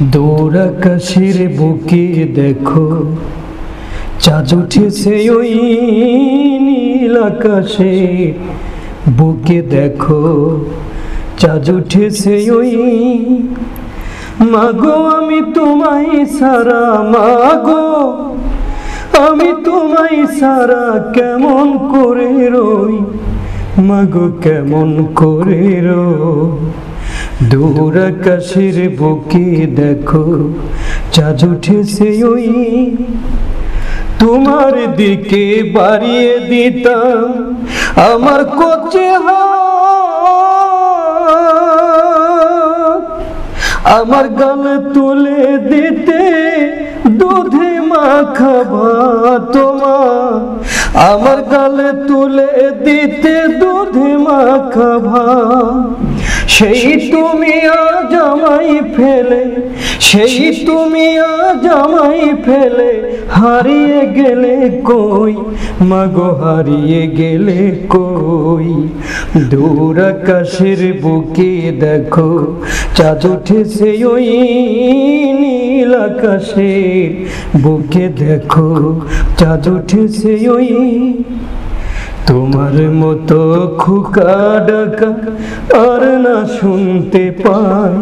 দূর আকাশের বুকে দেখো চাঁদ উঠেছে ওই নীল আকাশে বুকে দেখো চাঁদ উঠেছে ওই মাগো আমি তোমায় সারা মাগো আমি তোমায় সারা কেমন করে রই মাগো কেমন করে রই দূর আকাশের বুকে দেখো চাঁদ উঠেছে ওই তোমার দিকে বাড়িয়ে দিতাম আমার কচি হাত আমার গালে তুলে দিতে দুধে মাখা ভাত তোমার আমার গালে তুলে দিতে দুধে মাখা ভাত সেই তুমি আজ আমায় ফেলে সেই তুমি আজ আমায় ফেলে হারিয়ে গেলে কই মাগো হারিয়ে গেলে কই দূর আকাশের বুকে দেখো চাঁদ উঠেছে ওই নীল আকাশের বুকে দেখো চাঁদ উঠেছে ওই তোমার মতো খোকা ডাকা আর না শুনতে পাই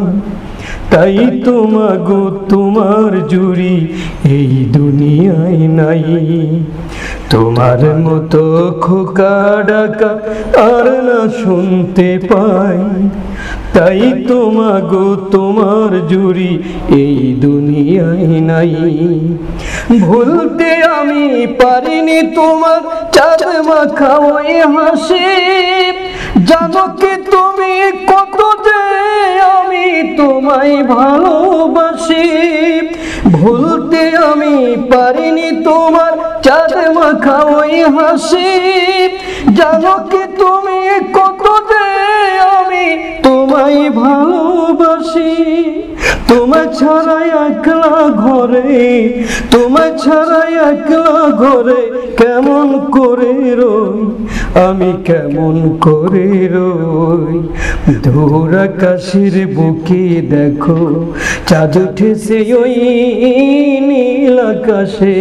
তাই তোমাগো তোমার জুড়ি এই দুনিয়ায় নাই তোমার মতো খোকা ডাকা আর না শুনতে পাই তাই তোমাগো তোমার জুড়ি এই দুনিয়ায় নাই ভুলতে আমি পারিনি তোমার চাঁদ মাখা ওই হাসি জানো কি তুমি কত যে আমি তোমায় ভালোবাসি ভুলতে আমি পারিনি তোমার চাঁদ মাখা ওই হাসি জানো কি তুমি কত যে আমি তোমায় ভালোবাসি তোমায় ছাড়া একলা ঘরে তোমায় ছাড়া একলা ঘরে কেমন করে রই আমি কেমন করে রই দূর আকাশের বুকে দেখো চাঁদ উঠেছে ওই নীল আকাশে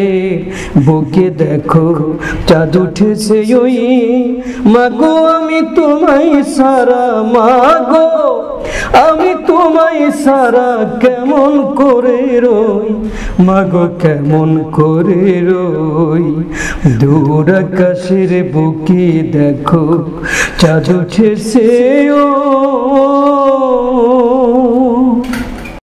বুকে দেখো চাঁদ উঠেছে ওই মাগো আমি তোমায় সারা মাগো আমি তোমায় সারা কেমন করে রই মাগো কেমন করে রই দূর আকাশের বুকে দেখো চাঁদ উঠেছে ও